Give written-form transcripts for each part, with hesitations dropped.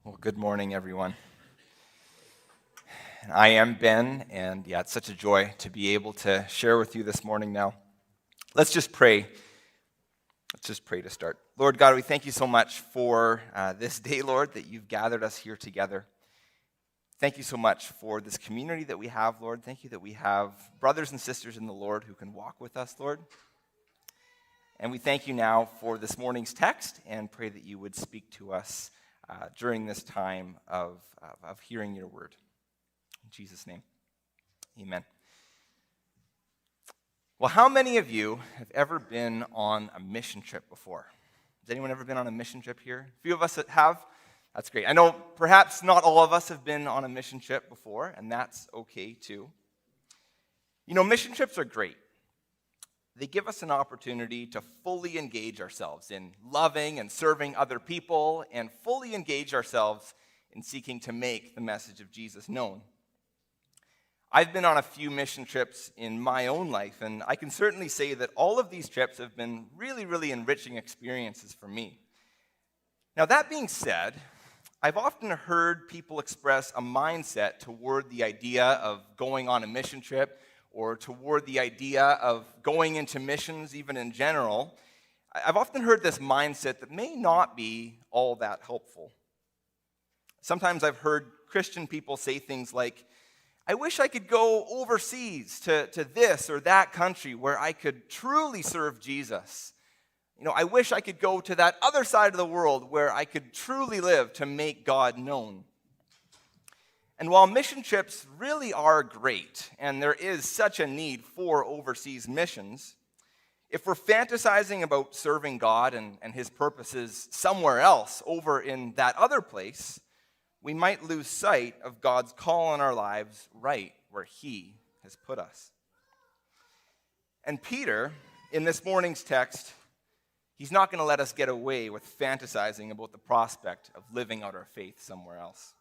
Well, good morning, everyone. I am Ben, and it's such a joy to be able to share with you this morning now. Let's just pray. Let's just pray to start. Lord God, we thank you so much for this day, Lord, that you've gathered us here together. Thank you so much for this community that we have, Lord. Thank you that we have brothers and sisters in the Lord who can walk with us, Lord. And we thank you now for this morning's text and pray that you would speak to us during this time of hearing your word. In Jesus' name, amen. Well, how many of you have ever been on a mission trip before? Has anyone ever been on a mission trip here? A few of us that have. That's great. I know perhaps not all of us have been on a mission trip before, and that's okay too. You know, mission trips are great. They give us an opportunity to fully engage ourselves in loving and serving other people and fully engage ourselves in seeking to make the message of Jesus known. I've been on a few mission trips in my own life, and I can certainly say that all of these trips have been really, really enriching experiences for me. Now, that being said, I've often heard people express a mindset toward the idea of going on a mission trip or toward the idea of going into missions, even in general. I've often heard this mindset that may not be all that helpful. Sometimes I've heard Christian people say things like, I wish I could go overseas to this or that country where I could truly serve Jesus. You know, I wish I could go to that other side of the world where I could truly live to make God known. And while mission trips really are great, and there is such a need for overseas missions, if we're fantasizing about serving God and his purposes somewhere else, over in that other place, we might lose sight of God's call on our lives right where he has put us. And Peter, in this morning's text, he's not going to let us get away with fantasizing about the prospect of living out our faith somewhere else.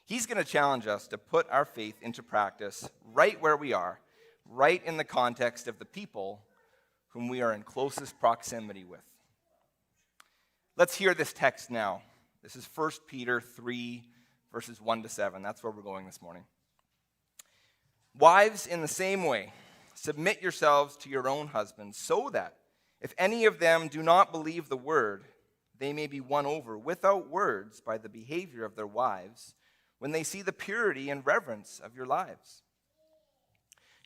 He's going to challenge us to put our faith into practice right where we are, right in the context of the people whom we are in closest proximity with. Let's hear this text now. This is 1 Peter 3, verses 1 to 7. That's where we're going this morning. Wives, in the same way, submit yourselves to your own husbands, so that if any of them do not believe the word, they may be won over without words by the behavior of their wives, when they see the purity and reverence of your lives.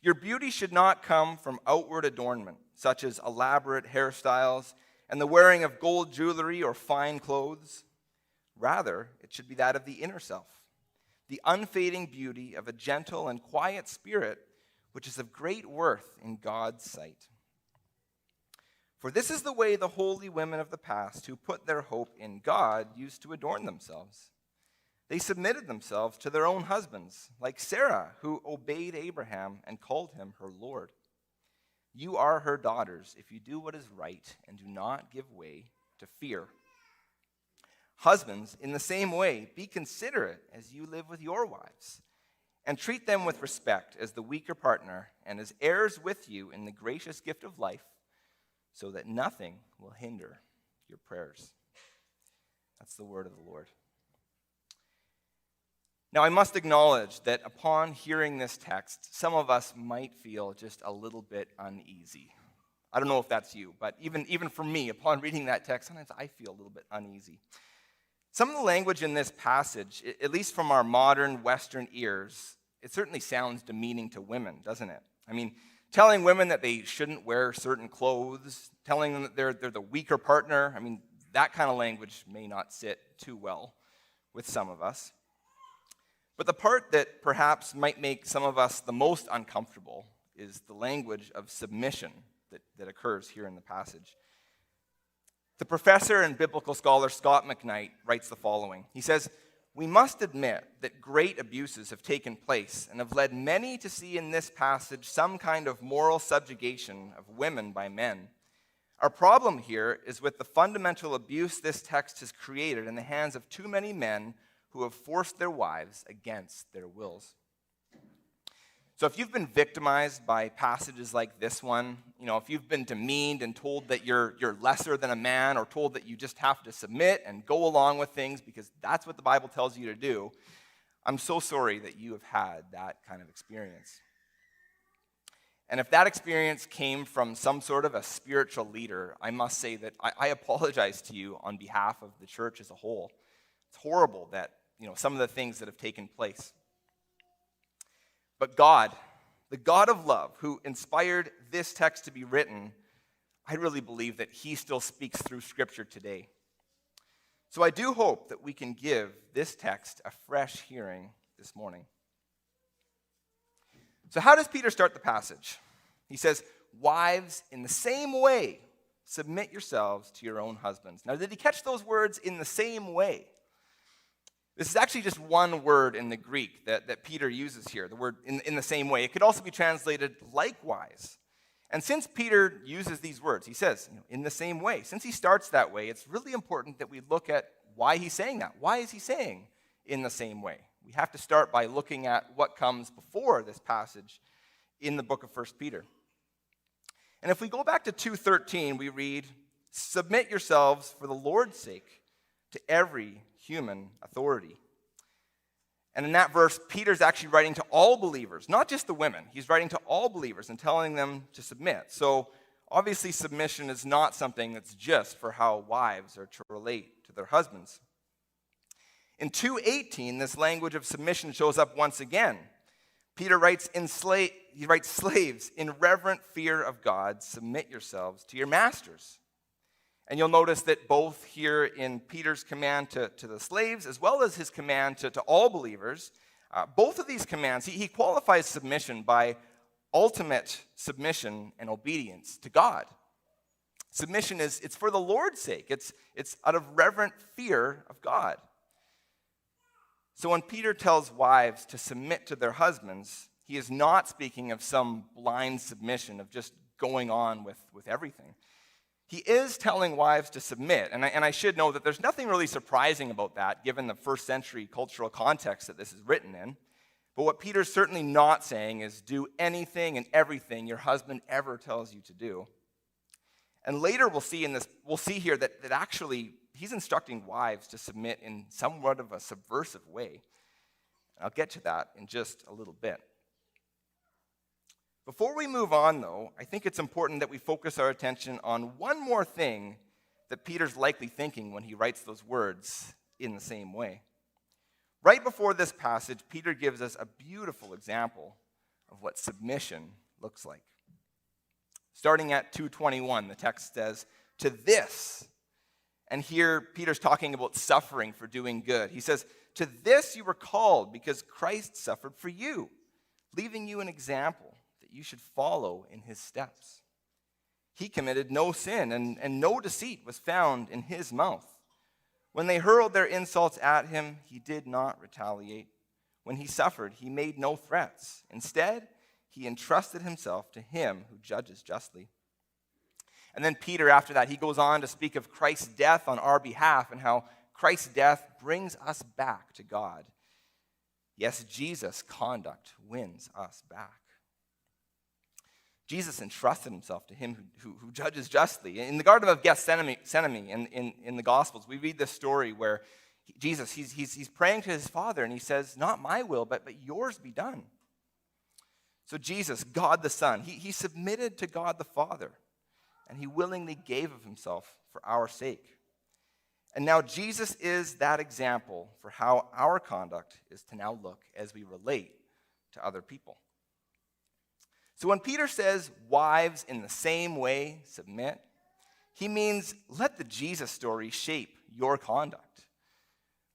Your beauty should not come from outward adornment, such as elaborate hairstyles and the wearing of gold jewelry or fine clothes. Rather, it should be that of the inner self, the unfading beauty of a gentle and quiet spirit, which is of great worth in God's sight. For this is the way the holy women of the past who put their hope in God used to adorn themselves. They submitted themselves to their own husbands, like Sarah, who obeyed Abraham and called him her Lord. You are her daughters if you do what is right and do not give way to fear. Husbands, in the same way, be considerate as you live with your wives, and treat them with respect as the weaker partner and as heirs with you in the gracious gift of life, so that nothing will hinder your prayers. That's the word of the Lord. Now, I must acknowledge that upon hearing this text, some of us might feel just a little bit uneasy. I don't know if that's you, but even for me, upon reading that text, sometimes I feel a little bit uneasy. Some of the language in this passage, at least from our modern Western ears, it certainly sounds demeaning to women, doesn't it? I mean, telling women that they shouldn't wear certain clothes, telling them that they're the weaker partner, I mean, that kind of language may not sit too well with some of us. But the part that perhaps might make some of us the most uncomfortable is the language of submission that occurs here in the passage. The professor and biblical scholar Scott McKnight writes the following. He says, "We must admit that great abuses have taken place and have led many to see in this passage some kind of moral subjugation of women by men. Our problem here is with the fundamental abuse this text has created in the hands of too many men who have forced their wives against their wills." So if you've been victimized by passages like this one, if you've been demeaned and told that you're lesser than a man, or told that you just have to submit and go along with things because that's what the Bible tells you to do, I'm so sorry that you have had that kind of experience. And if that experience came from some sort of a spiritual leader, I must say that I apologize to you on behalf of the church as a whole. It's horrible that, some of the things that have taken place. But God, the God of love, who inspired this text to be written, I really believe that he still speaks through Scripture today. So I do hope that we can give this text a fresh hearing this morning. So how does Peter start the passage? He says, "Wives, in the same way, submit yourselves to your own husbands." Now, did he catch those words, "in the same way"? This is actually just one word in the Greek that Peter uses here, the word in the same way. It could also be translated likewise. And since Peter uses these words, he says, in the same way. Since he starts that way, it's really important that we look at why he's saying that. Why is he saying in the same way? We have to start by looking at what comes before this passage in the book of 1 Peter. And if we go back to 2:13, we read, "Submit yourselves for the Lord's sake to every human authority." And in that verse, Peter's actually writing to all believers, not just the women. He's writing to all believers and telling them to submit. So obviously submission is not something that's just for how wives are to relate to their husbands. In 2:18, this language of submission shows up once again. Peter writes, "Slaves, in reverent fear of God, submit yourselves to your masters." And you'll notice that both here in Peter's command to the slaves, as well as his command to all believers, both of these commands, he qualifies submission by ultimate submission and obedience to God. Submission it's for the Lord's sake. It's out of reverent fear of God. So when Peter tells wives to submit to their husbands, he is not speaking of some blind submission of just going on with everything. He is telling wives to submit, and I should know that there's nothing really surprising about that, given the first century cultural context that this is written in. But what Peter's certainly not saying is do anything and everything your husband ever tells you to do. And later we'll see here that actually he's instructing wives to submit in somewhat of a subversive way. I'll get to that in just a little bit. Before we move on, though, I think it's important that we focus our attention on one more thing that Peter's likely thinking when he writes those words, "in the same way." Right before this passage, Peter gives us a beautiful example of what submission looks like. Starting at 2:21, the text says, "To this," and here Peter's talking about suffering for doing good. He says, "To this you were called because Christ suffered for you, leaving you an example that you should follow in his steps. He committed no sin, and no deceit was found in his mouth. When they hurled their insults at him, he did not retaliate. When he suffered, he made no threats. Instead, he entrusted himself to him who judges justly." And then Peter, after that, he goes on to speak of Christ's death on our behalf and how Christ's death brings us back to God. Yes, Jesus' conduct wins us back. Jesus entrusted himself to him who judges justly. In the Garden of Gethsemane in the Gospels, we read this story where Jesus, he's praying to his Father, and he says, "Not my will, but yours be done." So Jesus, God the Son, he submitted to God the Father, and he willingly gave of himself for our sake. And now Jesus is that example for how our conduct is to now look as we relate to other people. So when Peter says, "Wives, in the same way, submit," he means let the Jesus story shape your conduct.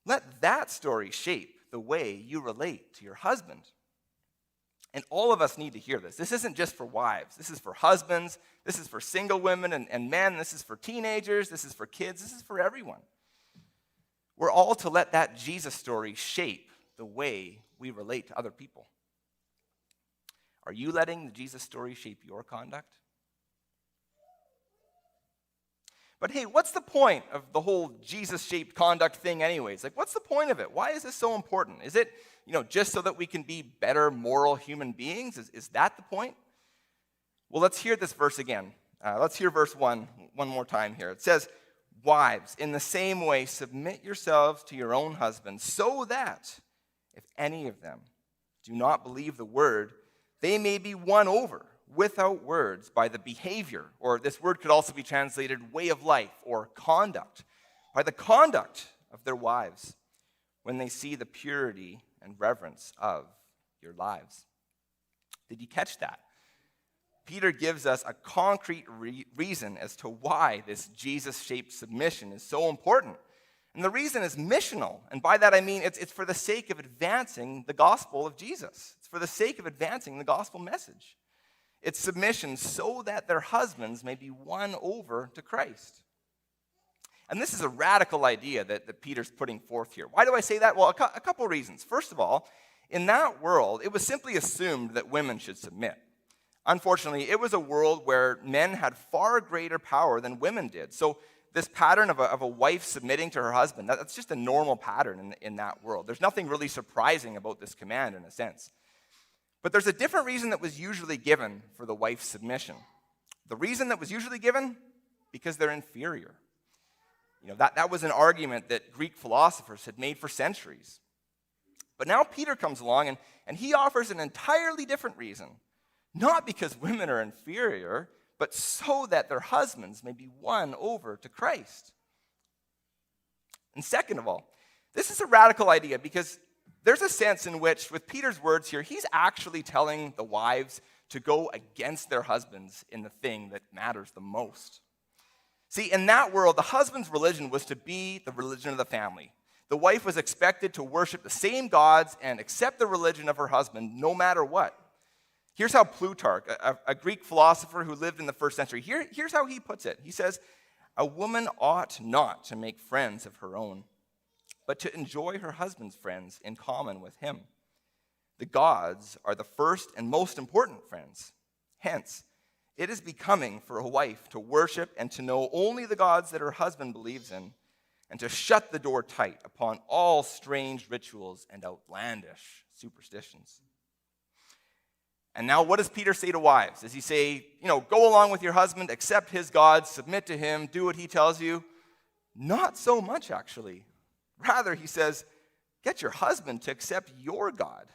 Let that story shape the way you relate to your husband. And all of us need to hear this. This isn't just for wives. This is for husbands. This is for single women and men. This is for teenagers. This is for kids. This is for everyone. We're all to let that Jesus story shape the way we relate to other people. Are you letting the Jesus story shape your conduct? But hey, what's the point of the whole Jesus-shaped conduct thing anyways? Like, what's the point of it? Why is this so important? Is it, just so that we can be better moral human beings? Is that the point? Well, let's hear this verse again. Let's hear verse 1 one more time here. It says, "Wives, in the same way, submit yourselves to your own husbands, so that if any of them do not believe the word, they may be won over without words by the behavior," or this word could also be translated way of life or conduct, "by the conduct of their wives when they see the purity and reverence of your lives." Did you catch that? Peter gives us a concrete reason as to why this Jesus-shaped submission is so important. And the reason is missional. And by that I mean it's for the sake of advancing the gospel of Jesus. It's for the sake of advancing the gospel message. It's submission so that their husbands may be won over to Christ. And this is a radical idea that Peter's putting forth here. Why do I say that? Well, a couple reasons. First of all, in that world, it was simply assumed that women should submit. Unfortunately, it was a world where men had far greater power than women did. So this pattern of a wife submitting to her husband, that's just a normal pattern in that world. There's nothing really surprising about this command in a sense. But there's a different reason that was usually given for the wife's submission. The reason that was usually given? Because they're inferior. That was an argument that Greek philosophers had made for centuries. But now Peter comes along and he offers an entirely different reason. Not because women are inferior, but so that their husbands may be won over to Christ. And second of all, this is a radical idea because there's a sense in which, with Peter's words here, he's actually telling the wives to go against their husbands in the thing that matters the most. See, in that world, the husband's religion was to be the religion of the family. The wife was expected to worship the same gods and accept the religion of her husband no matter what. Here's how Plutarch, a Greek philosopher who lived in the first century, here's how he puts it. He says, "A woman ought not to make friends of her own, but to enjoy her husband's friends in common with him. The gods are the first and most important friends. Hence, it is becoming for a wife to worship and to know only the gods that her husband believes in, and to shut the door tight upon all strange rituals and outlandish superstitions." And now what does Peter say to wives? Does he say, go along with your husband, accept his gods, submit to him, do what he tells you? Not so much, actually. Rather, he says, get your husband to accept your God.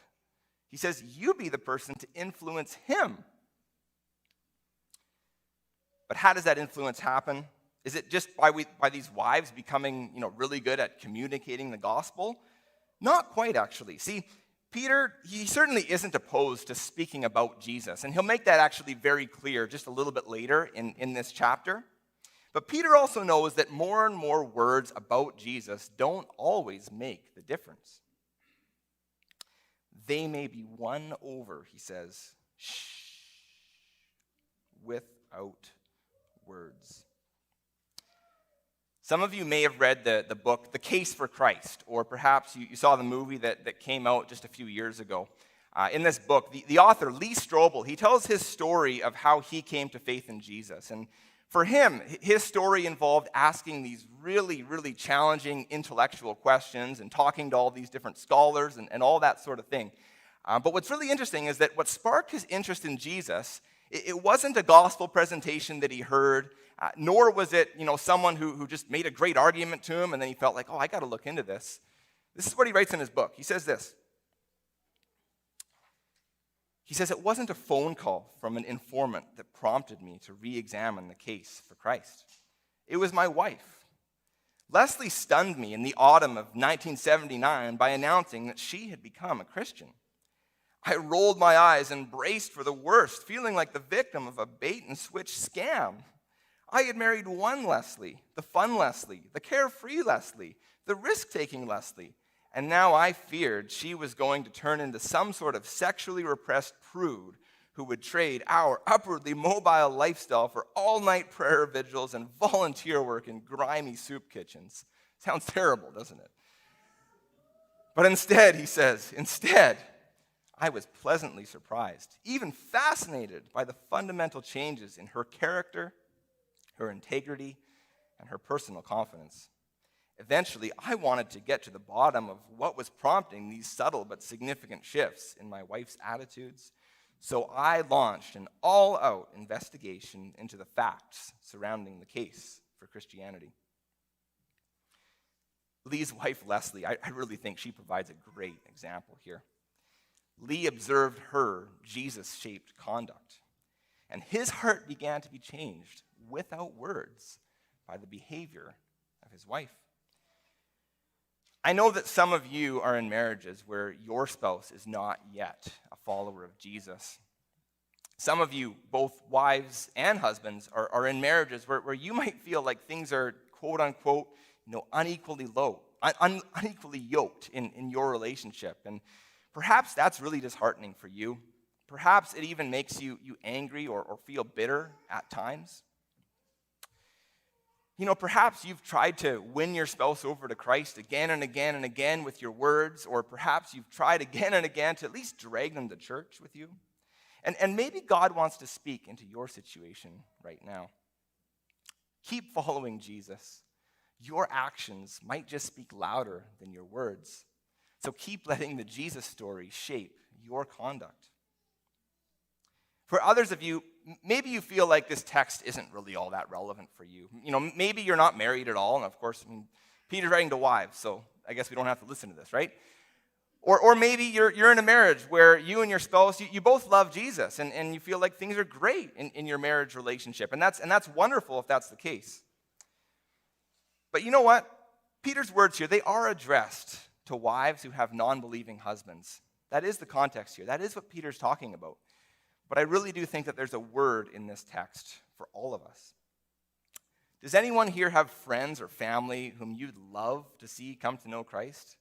He says, you be the person to influence him. But how does that influence happen? Is it just by these wives becoming, really good at communicating the gospel? Not quite, actually. See, Peter, he certainly isn't opposed to speaking about Jesus, and he'll make that actually very clear just a little bit later in this chapter. But Peter also knows that more and more words about Jesus don't always make the difference. They may be won over, he says, without words. Some of you may have read the book, The Case for Christ, or perhaps you saw the movie that came out just a few years ago. In this book, the author, Lee Strobel, he tells his story of how he came to faith in Jesus. And for him, his story involved asking these really, really challenging intellectual questions and talking to all these different scholars and all that sort of thing. But what's really interesting is that what sparked his interest in Jesus, it wasn't a gospel presentation that he heard, nor was it, someone who just made a great argument to him and then he felt like, I got to look into this. This is what he writes in his book. He says this. He says, it wasn't a phone call from an informant that prompted me to re-examine the case for Christ. It was my wife. Leslie stunned me in the autumn of 1979 by announcing that she had become a Christian. I rolled my eyes and braced for the worst, feeling like the victim of a bait-and-switch scam. I had married one Leslie, the fun Leslie, the carefree Leslie, the risk-taking Leslie, and now I feared she was going to turn into some sort of sexually repressed prude who would trade our upwardly mobile lifestyle for all-night prayer vigils and volunteer work in grimy soup kitchens. Sounds terrible, doesn't it? But instead, he says, I was pleasantly surprised, even fascinated by the fundamental changes in her character, her integrity, and her personal confidence. Eventually, I wanted to get to the bottom of what was prompting these subtle but significant shifts in my wife's attitudes, so I launched an all-out investigation into the facts surrounding the case for Christianity. Lee's wife, Leslie, I really think she provides a great example here. Lee observed her Jesus-shaped conduct, and his heart began to be changed without words by the behavior of his wife. I know that some of you are in marriages where your spouse is not yet a follower of Jesus. Some of you, both wives and husbands, are in marriages where you might feel like things are, quote unquote, unequally yoked in your relationship. And perhaps that's really disheartening for you. Perhaps it even makes you angry or feel bitter at times. Perhaps you've tried to win your spouse over to Christ again and again and again with your words, or perhaps you've tried again and again to at least drag them to church with you. And maybe God wants to speak into your situation right now. Keep following Jesus. Your actions might just speak louder than your words. So keep letting the Jesus story shape your conduct. For others of you, maybe you feel like this text isn't really all that relevant for you. Maybe you're not married at all, and of course, Peter's writing to wives, so I guess we don't have to listen to this, right? Or maybe you're in a marriage where you and your spouse, you both love Jesus, and you feel like things are great in your marriage relationship, and that's wonderful if that's the case. But you know what? Peter's words here, they are addressed to wives who have non-believing husbands. That is the context here. That is what Peter's talking about. But I really do think that there's a word in this text for all of us. Does anyone here have friends or family whom you'd love to see come to know Christ?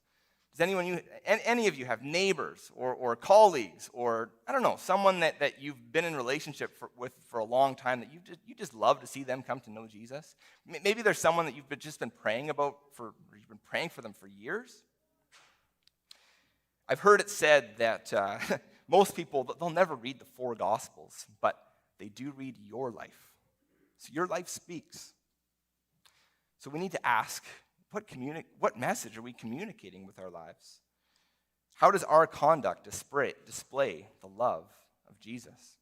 Does any of you have neighbors or colleagues or, I don't know, someone that you've been in relationship with for a long time that you just love to see them come to know Jesus? Maybe there's someone that you've just been praying about or you've been praying for them for years. I've heard it said that most people, they'll never read the 4 Gospels, but they do read your life. So your life speaks. So we need to ask, what message are we communicating with our lives? How does our conduct display the love of Jesus?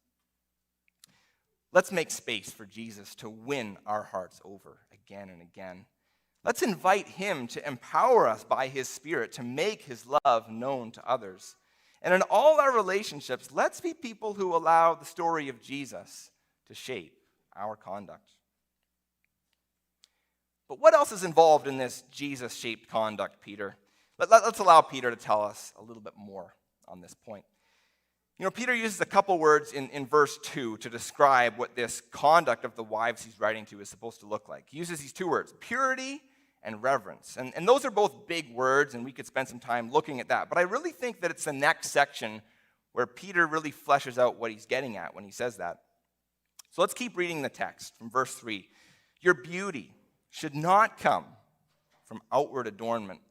Let's make space for Jesus to win our hearts over again and again. Let's invite him to empower us by his Spirit to make his love known to others. And in all our relationships, let's be people who allow the story of Jesus to shape our conduct. But what else is involved in this Jesus-shaped conduct, Peter? Let's allow Peter to tell us a little bit more on this point. Peter uses a couple words in verse 2 to describe what this conduct of the wives he's writing to is supposed to look like. He uses these 2 words, purity and reverence. And those are both big words, and we could spend some time looking at that. But I really think that it's the next section where Peter really fleshes out what he's getting at when he says that. So let's keep reading the text from verse 3. Your beauty should not come from outward adornment,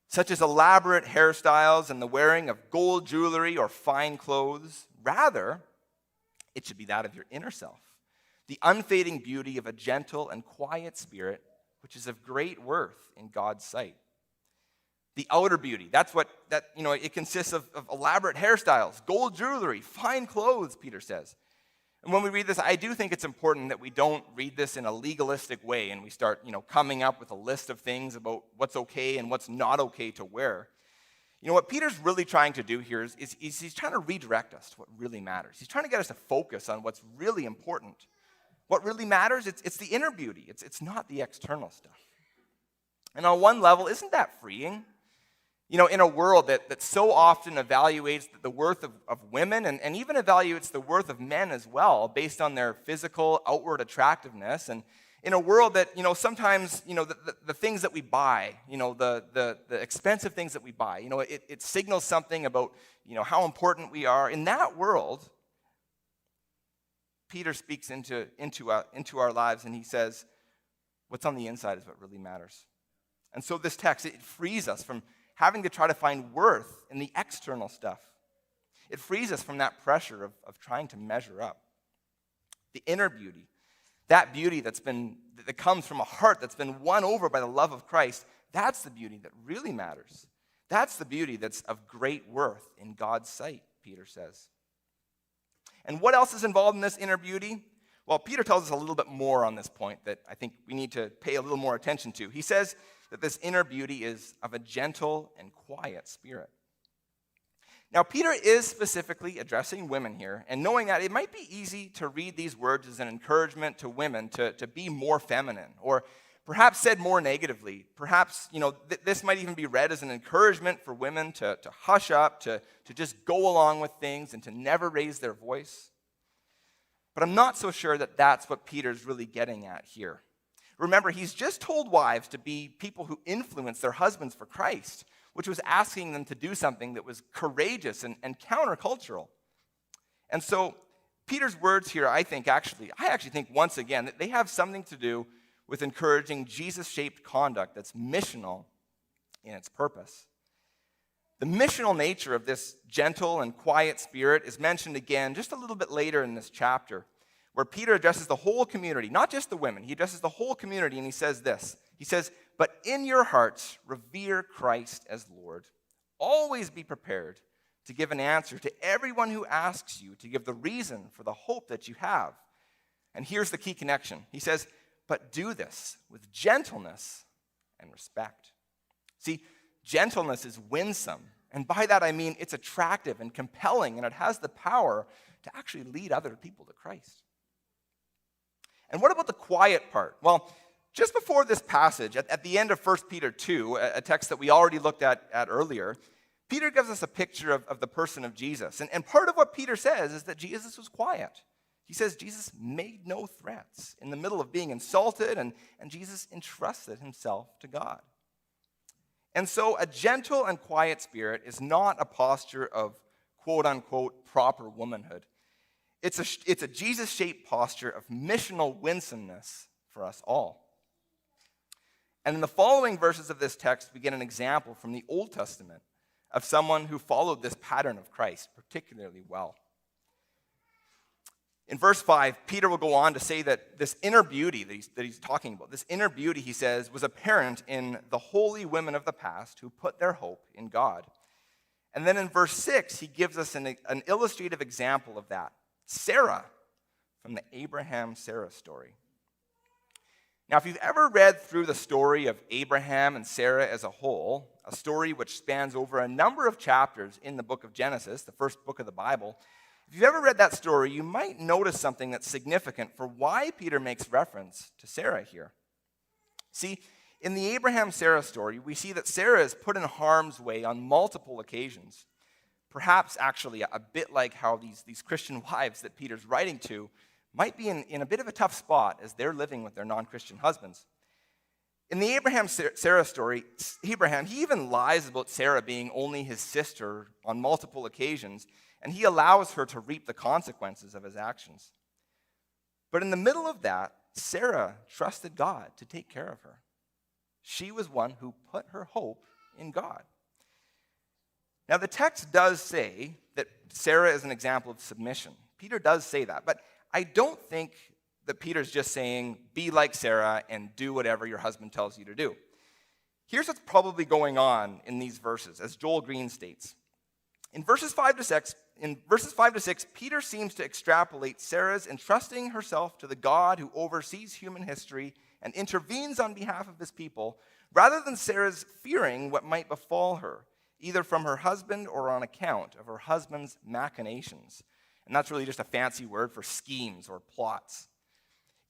such as elaborate hairstyles and the wearing of gold jewelry or fine clothes. Rather, it should be that of your inner self, the unfading beauty of a gentle and quiet spirit, which is of great worth in God's sight. The outer beauty, it consists of elaborate hairstyles, gold jewelry, fine clothes, Peter says. And when we read this, I do think it's important that we don't read this in a legalistic way and we start, coming up with a list of things about what's okay and what's not okay to wear. What Peter's really trying to do here is he's trying to redirect us to what really matters. He's trying to get us to focus on what's really important. What really matters, it's the inner beauty. It's not the external stuff. And on one level, isn't that freeing? In a world that so often evaluates the worth of women and even evaluates the worth of men as well based on their physical outward attractiveness, and in a world that, sometimes, the things that we buy, the expensive things that we buy, it signals something about, how important we are. In that world, Peter speaks into our lives, and he says, what's on the inside is what really matters. And so this text, it frees us from having to try to find worth in the external stuff. It frees us from that pressure of trying to measure up. The inner beauty, That beauty that comes from a heart that's been won over by the love of Christ, that's the beauty that really matters. That's the beauty that's of great worth in God's sight, Peter says. And what else is involved in this inner beauty? Well, Peter tells us a little bit more on this point that I think we need to pay a little more attention to. He says that this inner beauty is of a gentle and quiet spirit. Now, Peter is specifically addressing women here, and knowing that, it might be easy to read these words as an encouragement to women to be more feminine, or perhaps said more negatively. Perhaps, this might even be read as an encouragement for women to hush up, to just go along with things and to never raise their voice. But I'm not so sure that that's what Peter's really getting at here. Remember, he's just told wives to be people who influence their husbands for Christ, which was asking them to do something that was courageous and countercultural. And so Peter's words here, I actually think once again that they have something to do with encouraging Jesus-shaped conduct that's missional in its purpose. The missional nature of this gentle and quiet spirit is mentioned again just a little bit later in this chapter, where Peter addresses the whole community, not just the women. He addresses the whole community, and he says this. He says, "But in your hearts, revere Christ as Lord. Always be prepared to give an answer to everyone who asks you to give the reason for the hope that you have." And here's the key connection. He says, "But do this with gentleness and respect." See, gentleness is winsome. And by that I mean it's attractive and compelling, and it has the power to actually lead other people to Christ. And what about the quiet part? Well, just before this passage, at the end of 1 Peter 2, a text that we already looked at earlier, Peter gives us a picture of the person of Jesus. And part of what Peter says is that Jesus was quiet. He says Jesus made no threats in the middle of being insulted, and Jesus entrusted himself to God. And so a gentle and quiet spirit is not a posture of quote-unquote proper womanhood. It's a Jesus-shaped posture of missional winsomeness for us all. And in the following verses of this text, we get an example from the Old Testament of someone who followed this pattern of Christ particularly well. In verse 5, Peter will go on to say that this inner beauty that he's talking about, this inner beauty, he says, was apparent in the holy women of the past who put their hope in God. And then in verse 6, he gives us an illustrative example of that. Sarah, from the Abraham-Sarah story. Now, if you've ever read through the story of Abraham and Sarah as a whole, a story which spans over a number of chapters in the book of Genesis, the first book of the Bible, if you've ever read that story, you might notice something that's significant for why Peter makes reference to Sarah here. See, in the Abraham-Sarah story, we see that Sarah is put in harm's way on multiple occasions. Perhaps actually a bit like how these Christian wives that Peter's writing to might be in a bit of a tough spot as they're living with their non-Christian husbands. In the Abraham-Sarah story, Abraham, he even lies about Sarah being only his sister on multiple occasions, and he allows her to reap the consequences of his actions. But in the middle of that, Sarah trusted God to take care of her. She was one who put her hope in God. Now, the text does say that Sarah is an example of submission. Peter does say that, but I don't think that Peter's just saying, be like Sarah and do whatever your husband tells you to do. Here's what's probably going on in these verses, as Joel Green states. In verses 5 to 6, Peter seems to extrapolate Sarah's entrusting herself to the God who oversees human history and intervenes on behalf of his people, rather than Sarah's fearing what might befall her, either from her husband or on account of her husband's machinations. And that's really just a fancy word for schemes or plots.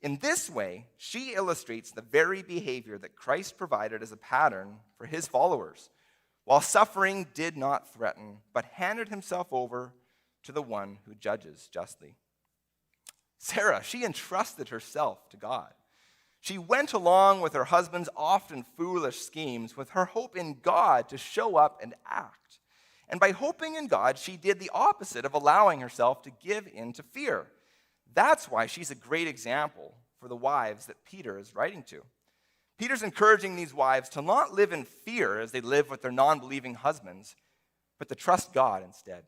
In this way, she illustrates the very behavior that Christ provided as a pattern for his followers, while suffering did not threaten, but handed himself over to the one who judges justly. Sarah, she entrusted herself to God. She went along with her husband's often foolish schemes with her hope in God to show up and act. And by hoping in God, she did the opposite of allowing herself to give in to fear. That's why she's a great example for the wives that Peter is writing to. Peter's encouraging these wives to not live in fear as they live with their non-believing husbands, but to trust God instead.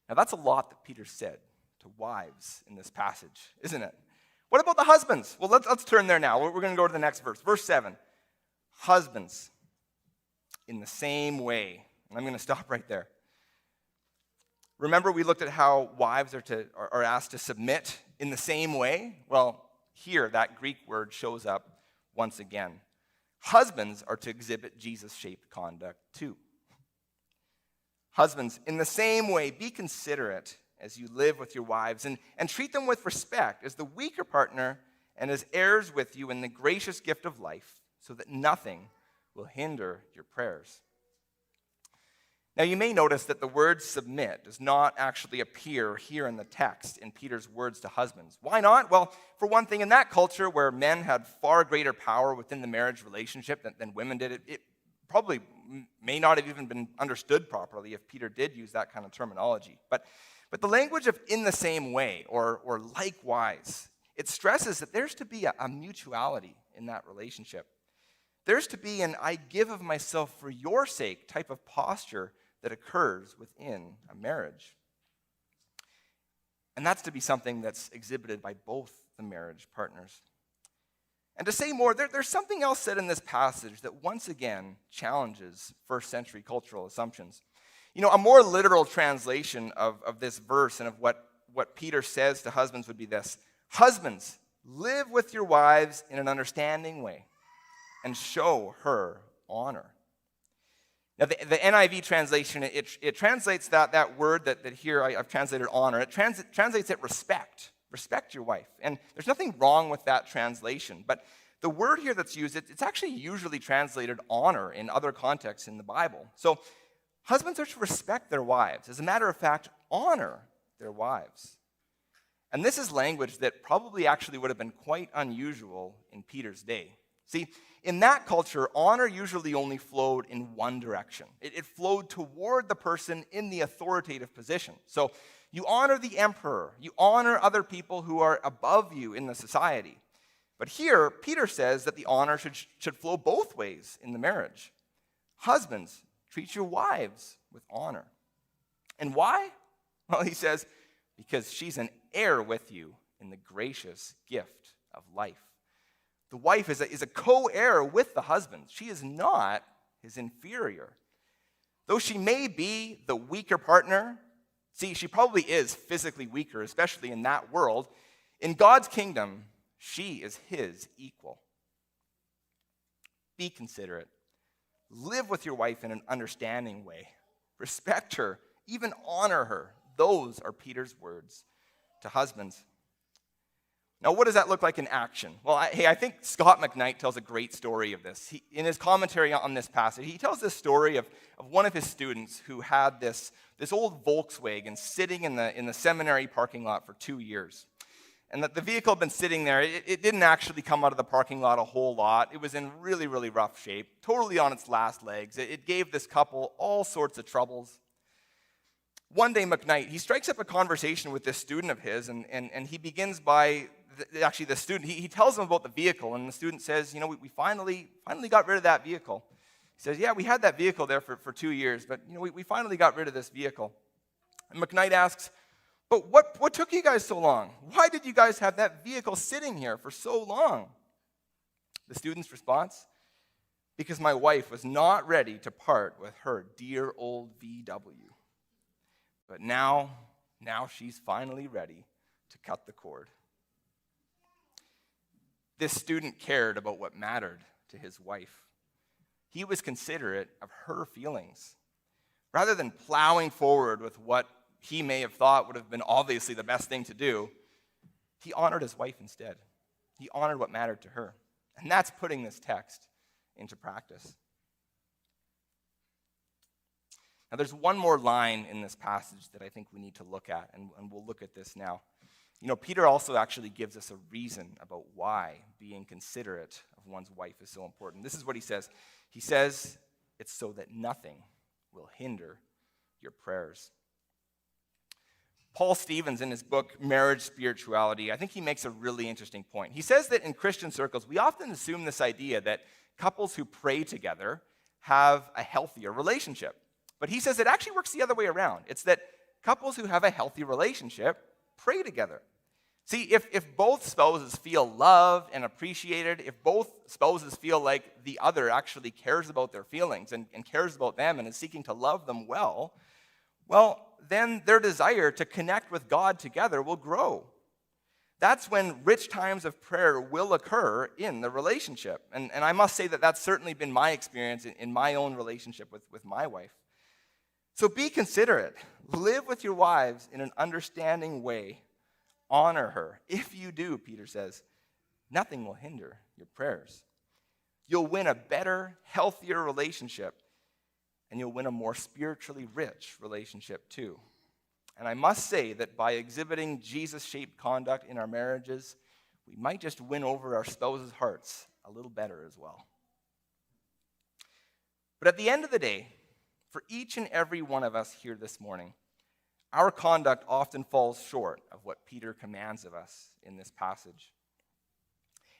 Now, that's a lot that Peter said to to wives in this passage, isn't it? What about the husbands? Well, let's turn there now. We're going to go to the next verse. Verse 7. Husbands, in the same way. And I'm going to stop right there. Remember we looked at how wives are asked to submit in the same way? Well, here that Greek word shows up once again. Husbands are to exhibit Jesus-shaped conduct too. Husbands, in the same way, be considerate as you live with your wives and treat them with respect as the weaker partner and as heirs with you in the gracious gift of life, so that nothing will hinder your prayers. Now, you may notice that the word submit does not actually appear here in the text in Peter's words to husbands. Why not? Well, for one thing, in that culture where men had far greater power within the marriage relationship than women did, it probably may not have even been understood properly if Peter did use that kind of terminology. But the language of in the same way or likewise, it stresses that there's to be a mutuality in that relationship. There's to be an I give of myself for your sake type of posture that occurs within a marriage. And that's to be something that's exhibited by both the marriage partners. And to say more, there's something else said in this passage that once again challenges first century cultural assumptions. You know, a more literal translation of this verse and of what Peter says to husbands would be this: husbands, live with your wives in an understanding way and show her honor. Now, the NIV translation, it translates that word that here I've translated honor, it translates it respect. Respect your wife. And there's nothing wrong with that translation. But the word here that's used, it's actually usually translated honor in other contexts in the Bible. So husbands are to respect their wives. As a matter of fact, honor their wives. And this is language that probably actually would have been quite unusual in Peter's day. See, in that culture, honor usually only flowed in one direction. It flowed toward the person in the authoritative position. So you honor the emperor. You honor other people who are above you in the society. But here, Peter says that the honor should flow both ways in the marriage. Husbands, treat your wives with honor. And why? Well, he says, because she's an heir with you in the gracious gift of life. The wife is a co-heir with the husband. She is not his inferior. Though she may be the weaker partner, see, she probably is physically weaker, especially in that world. In God's kingdom, she is his equal. Be considerate. Live with your wife in an understanding way. Respect her. Even honor her. Those are Peter's words to husbands. Now, what does that look like in action? Well, I think Scott McKnight tells a great story of this. In his commentary on this passage, he tells this story of one of his students who had this old Volkswagen sitting in the seminary parking lot for 2 years. And that the vehicle had been sitting there. It didn't actually come out of the parking lot a whole lot. It was in really, really rough shape, totally on its last legs. It gave this couple all sorts of troubles. One day, McKnight, he strikes up a conversation with this student of his, and he begins by... Actually, the student, he tells him about the vehicle, and the student says, you know, we finally got rid of that vehicle. He says, yeah, we had that vehicle there for 2 years, but, you know, we finally got rid of this vehicle. And McKnight asks, but what took you guys so long? Why did you guys have that vehicle sitting here for so long? The student's response, because my wife was not ready to part with her dear old VW. But now she's finally ready to cut the cord. This student cared about what mattered to his wife. He was considerate of her feelings. Rather than plowing forward with what he may have thought would have been obviously the best thing to do, he honored his wife instead. He honored what mattered to her. And that's putting this text into practice. Now, there's one more line in this passage that I think we need to look at, and we'll look at this now. You know, Peter also actually gives us a reason about why being considerate of one's wife is so important. This is what he says. He says, it's so that nothing will hinder your prayers. Paul Stevens, in his book, Marriage Spirituality, I think he makes a really interesting point. He says that in Christian circles, we often assume this idea that couples who pray together have a healthier relationship. But he says it actually works the other way around. It's that couples who have a healthy relationship pray together. See, if both spouses feel loved and appreciated, if both spouses feel like the other actually cares about their feelings and cares about them and is seeking to love them well, then their desire to connect with God together will grow. That's when rich times of prayer will occur in the relationship. And I must say that that's certainly been my experience in my own relationship with my wife. So be considerate. Live with your wives in an understanding way. Honor her. If you do, Peter says, nothing will hinder your prayers. You'll win a better, healthier relationship, and you'll win a more spiritually rich relationship too. And I must say that by exhibiting Jesus-shaped conduct in our marriages, we might just win over our spouses' hearts a little better as well. But at the end of the day, for each and every one of us here this morning, our conduct often falls short of what Peter commands of us in this passage.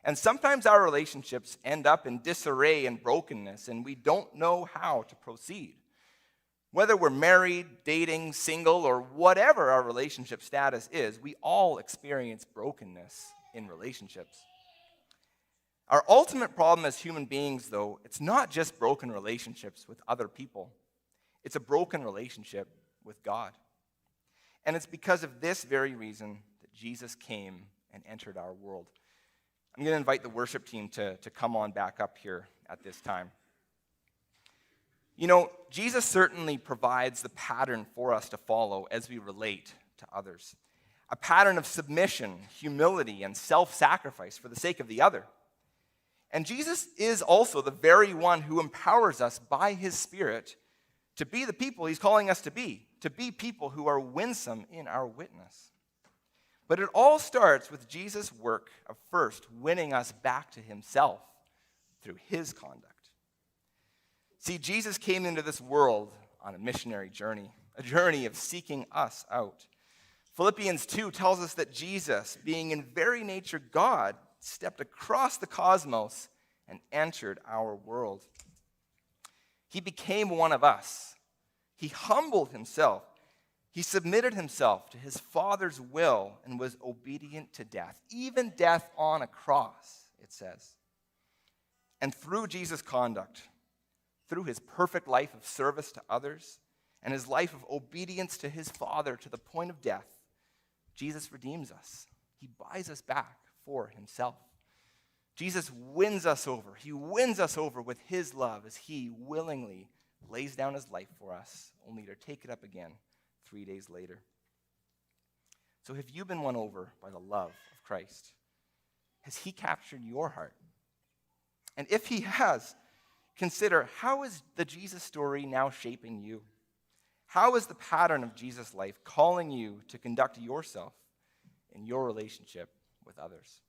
And sometimes our relationships end up in disarray and brokenness, and we don't know how to proceed. Whether we're married, dating, single, or whatever our relationship status is, we all experience brokenness in relationships. Our ultimate problem as human beings, though, it's not just broken relationships with other people. It's a broken relationship with God. And it's because of this very reason that Jesus came and entered our world. I'm going to invite the worship team to come on back up here at this time. You know, Jesus certainly provides the pattern for us to follow as we relate to others. A pattern of submission, humility, and self-sacrifice for the sake of the other. And Jesus is also the very one who empowers us by his Spirit to be the people he's calling us to be people who are winsome in our witness. But it all starts with Jesus' work of first winning us back to himself through his conduct. See, Jesus came into this world on a missionary journey, a journey of seeking us out. Philippians 2 tells us that Jesus, being in very nature God, stepped across the cosmos and entered our world. He became one of us. He humbled himself. He submitted himself to his Father's will and was obedient to death, even death on a cross, it says. And through Jesus' conduct, through his perfect life of service to others and his life of obedience to his Father to the point of death, Jesus redeems us. He buys us back for himself. Jesus wins us over. He wins us over with his love as he willingly lays down his life for us, only to take it up again 3 days later. So have you been won over by the love of Christ? Has he captured your heart? And if he has, consider, how is the Jesus story now shaping you? How is the pattern of Jesus' life calling you to conduct yourself in your relationship with others?